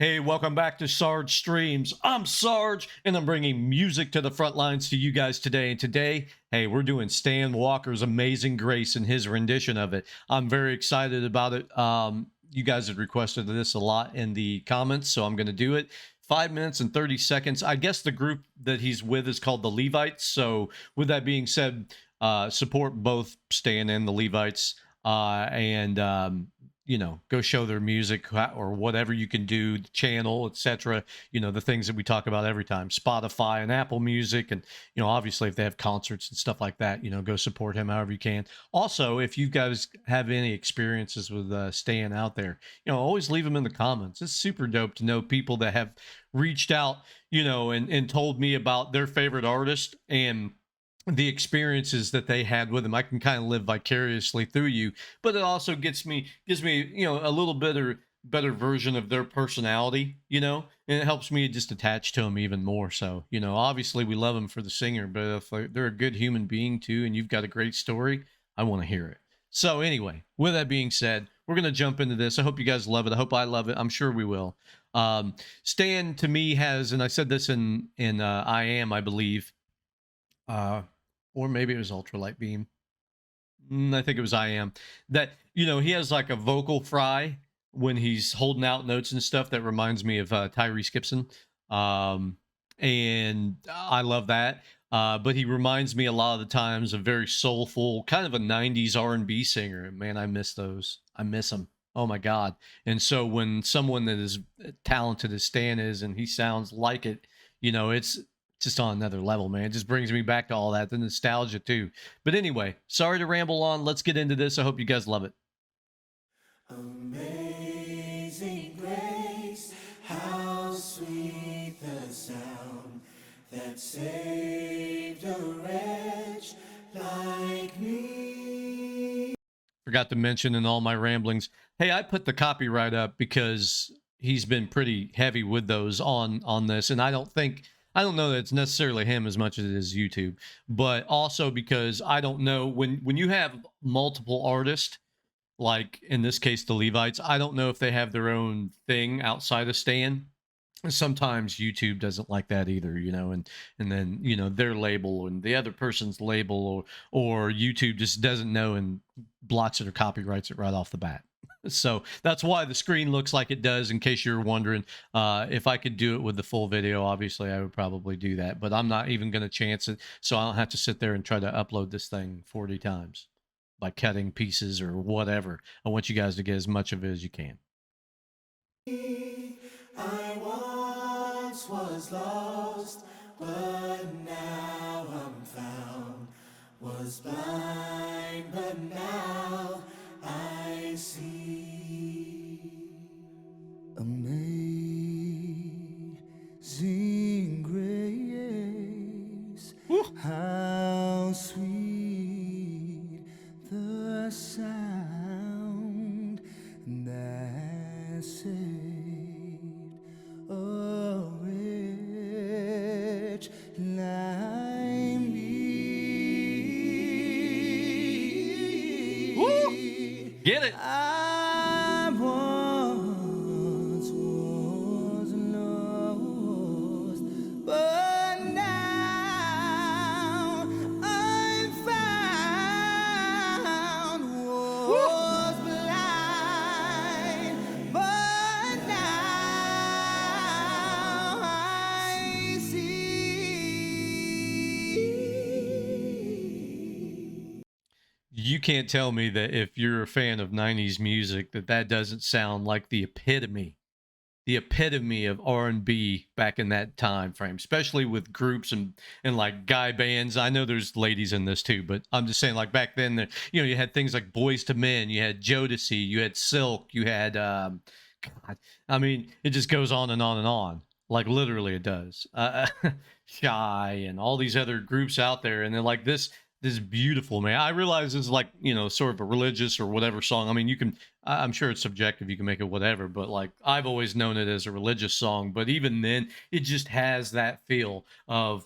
Hey, welcome back to Sarge Streams. I'm Sarge, and I'm bringing music to the front lines to you guys today. And today, hey, we're doing Stan Walker's Amazing Grace and his rendition of it. I'm very excited about it. You guys had requested this a lot in the comments, so I'm going to do it. 5 minutes and 30 seconds. I guess the group that he's with is called the Levites. So, with that being said, support both Stan and the Levites. Go show their music or whatever you can do, the channel, etc. The things that we talk about every time, Spotify and Apple Music. And obviously if they have concerts and stuff like that, go support him however you can. Also, if you guys have any experiences with staying out there, always leave them in the comments. It's super dope to know people that have reached out, and told me about their favorite artist and the experiences that they had with him. I can kind of live vicariously through you, but it also gives me a little better version of their personality, and it helps me just attach to them even more. So obviously we love them for the singer, but if they're a good human being too and you've got a great story, I want to hear it. So anyway, with that being said, we're going to jump into this. I hope you guys love it. I hope I love it. I'm sure we will. Stan to me has, and I said this in I Am, I believe, or maybe it was ultralight beam. I think it was I Am, that he has like a vocal fry when he's holding out notes and stuff that reminds me of Tyrese Gibson, and I love that. But he reminds me a lot of the times of very soulful, kind of a 90s R&B singer. Man, I miss those. I miss them. Oh my God. And so when someone that is talented as Stan is and he sounds like it, it's just on another level, man. It just brings me back to all that, the nostalgia too. But anyway, sorry to ramble on. Let's get into this. I hope you guys love it. Amazing grace, how sweet the sound that saved a wretch like me. Forgot to mention in all my ramblings, hey, I put the copyright up because he's been pretty heavy with those on this, and I don't know that it's necessarily him as much as it is YouTube, but also because I don't know when you have multiple artists, like in this case the Levites, I don't know if they have their own thing outside of Stan. Sometimes YouTube doesn't like that either, and then their label and the other person's label, or YouTube just doesn't know and blocks it or copyrights it right off the bat. So that's why the screen looks like it does, in case you're wondering. If I could do it with the full video, obviously I would probably do that, but I'm not even going to chance it, so I don't have to sit there and try to upload this thing 40 times by cutting pieces or whatever. I want you guys to get as much of it as you can. I once was lost, but now I'm found. Was blind, but now I see. Amazing grace, how sweet the sound that saved a wretch like me. Woo! Get it. I once was lost, but now I'm found. Was blind, but now I see. You can't tell me that if you're a fan of 90s music that doesn't sound like the epitome of R&B back in that time frame, especially with groups and like guy bands. I know there's ladies in this too, but I'm just saying, like back then, you had things like Boys to Men, you had Jodeci, you had Silk, you had God, I mean, it just goes on and on and on. Like literally it does. Shy and all these other groups out there, and then like this beautiful, man. I realize it's like sort of a religious or whatever song. I mean, I'm sure it's subjective, you can make it whatever, but like I've always known it as a religious song. But even then, it just has that feel of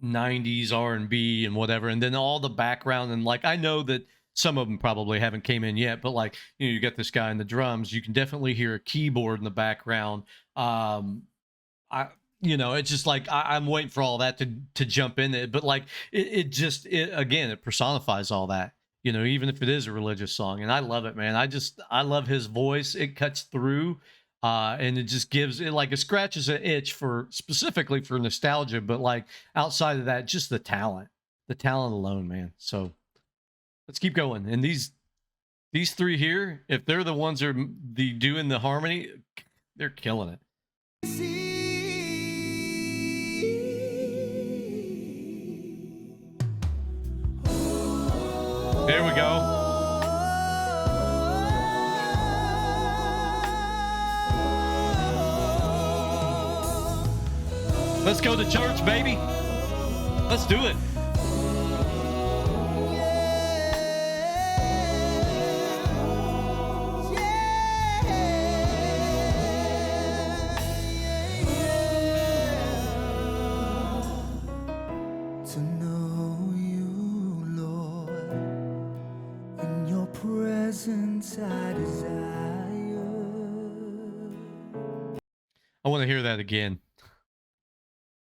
90s R&B and whatever, and then all the background, and like I know that some of them probably haven't came in yet, but like, you got this guy in the drums, you can definitely hear a keyboard in the background. I it's just like I'm waiting for all that to jump in it, but like it again, it personifies all that. Even if it is a religious song, and I love it, man. I love his voice. It cuts through, and it just gives it, like, it scratches an itch for specifically for nostalgia, but like outside of that, just the talent alone, man. So let's keep going. And these three here, if they're the ones that are the doing the harmony, they're killing it. There we go. Let's go to church, baby. Let's do it. To know you, Lord, in your presence I desire. I want to hear that again.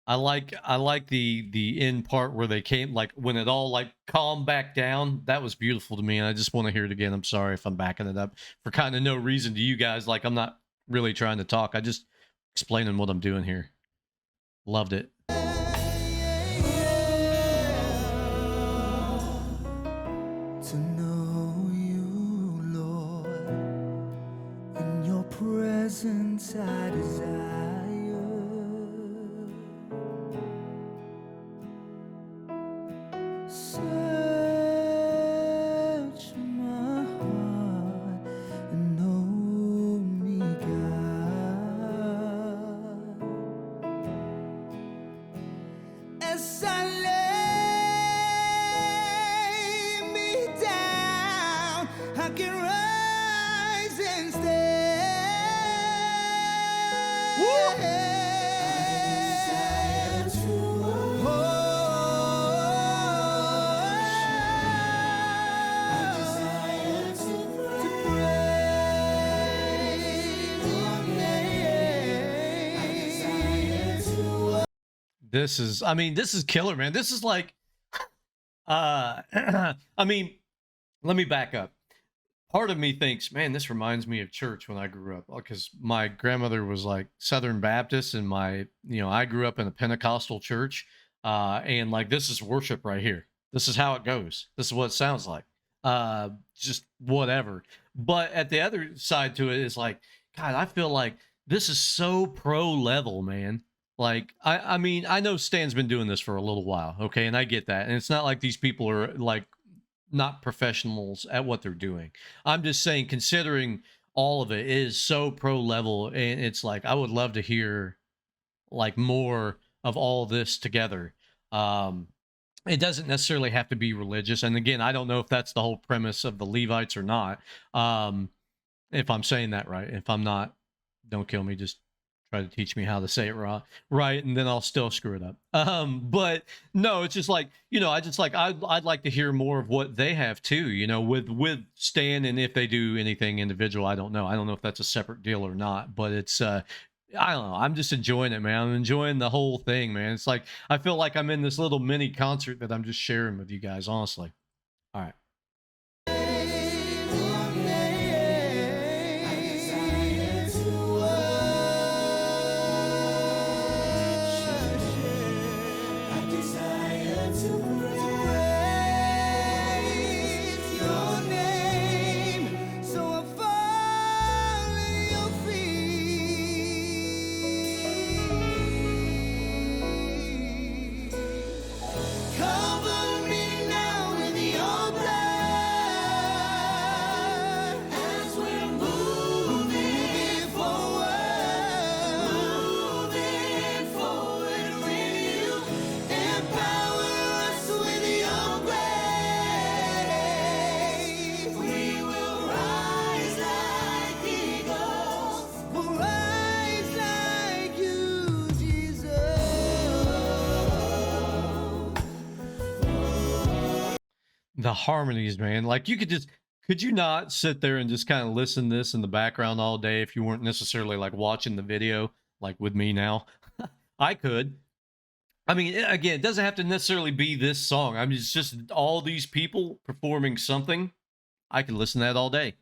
I like the end part where they came, like when it all like calmed back down. That was beautiful to me, and I just want to hear it again. I'm sorry if I'm backing it up for kind of no reason to you guys. Like, I'm not really trying to talk. I just explaining what I'm doing here. Loved it. To know you, Lord, in your presence I desire. Search my heart and know me, God, as I lay me down, I can rise and stand. Woo! This is killer, man. This is like, I mean, let me back up. Part of me thinks, man, this reminds me of church when I grew up, because my grandmother was like Southern Baptist, and I grew up in a Pentecostal church, and like, this is worship right here. This is how it goes. This is what it sounds like. Just whatever. But at the other side to it is like, God, I feel like this is so pro level, man. Like, I mean, I know Stan's been doing this for a little while, okay, and I get that, and it's not like these people are like not professionals at what they're doing. I'm just saying, considering all of it is so pro level, and it's like, I would love to hear like more of all this together. It doesn't necessarily have to be religious, and again, I don't know if that's the whole premise of the Levites or not. If I'm saying that right. If I'm not, don't kill me. Just try to teach me how to say it right, and then I'll still screw it up. But no, it's just like, I'd like to hear more of what they have too, with Stan, and if they do anything individual, I don't know if that's a separate deal or not, but it's I don't know, I'm just enjoying it, man. I'm enjoying the whole thing, man. It's like, I feel like I'm in this little mini concert that I'm just sharing with you guys, honestly. All right. Cover me now with your blood. The harmonies, man. Like you could you not sit there and just kind of listen to this in the background all day if you weren't necessarily like watching the video like with me now? I could. I mean, again, it doesn't have to necessarily be this song. I mean, it's just all these people performing something. I could listen to that all day.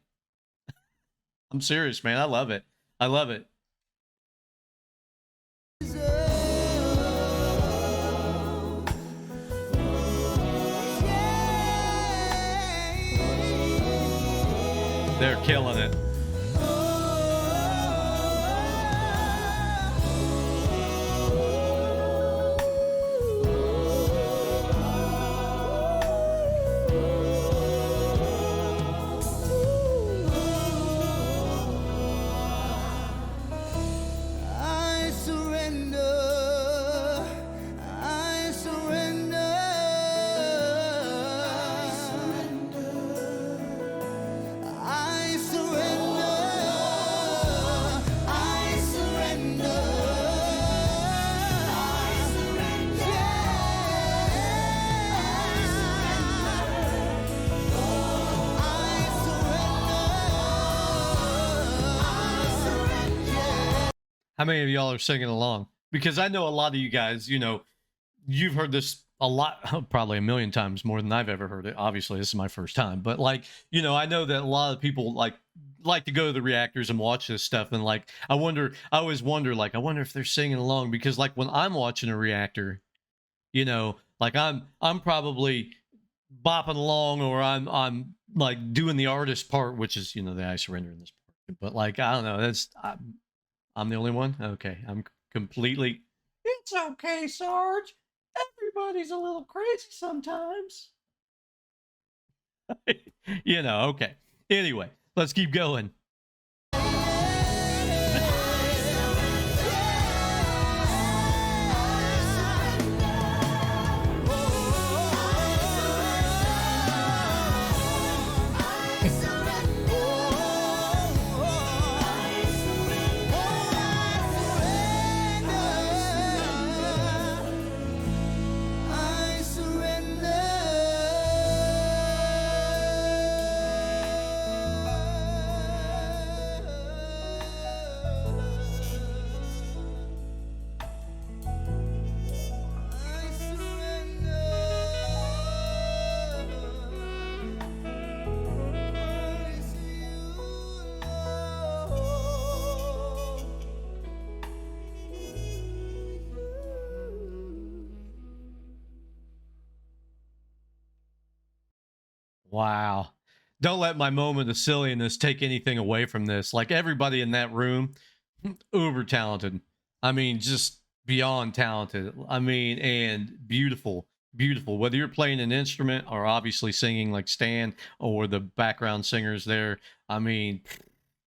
I'm serious, man. I love it. I love it. They're killing it. I surrender. I surrender. I surrender. I surrender. I surrender. How many of y'all are singing along? Because I know a lot of you guys, you've heard this a lot, probably a million times more than I've ever heard it. Obviously, this is my first time, but like, I know that a lot of people like to go to the reactors and watch this stuff. And like, I always wonder, like, I wonder if they're singing along because like when I'm watching a reactor, like I'm probably bopping along or I'm like doing the artist part, which is, the I surrender in this part. But like, I don't know, I'm the only one? Okay. I'm completely. It's okay, Sarge. Everybody's a little crazy sometimes. Okay. Anyway, let's keep going. Wow. Don't let my moment of silliness take anything away from this. Like everybody in that room, uber talented. I mean, just beyond talented. I mean, and beautiful, beautiful. Whether you're playing an instrument or obviously singing like Stan or the background singers there, I mean,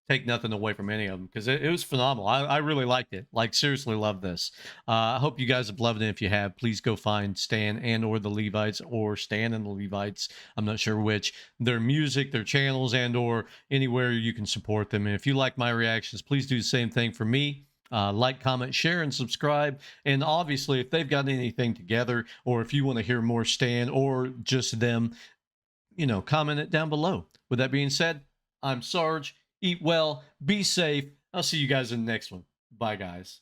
take nothing away from any of them because it was phenomenal. I really liked it. Like seriously, love this. I hope you guys have loved it. If you have, please go find Stan and or the Levites or Stan and the Levites. I'm not sure which. Their music, their channels, and or anywhere you can support them. And if you like my reactions, please do the same thing for me. Like, comment, share, and subscribe. And obviously, if they've got anything together, or if you want to hear more Stan or just them, comment it down below. With that being said, I'm Sarge. Eat well, be safe. I'll see you guys in the next one. Bye, guys.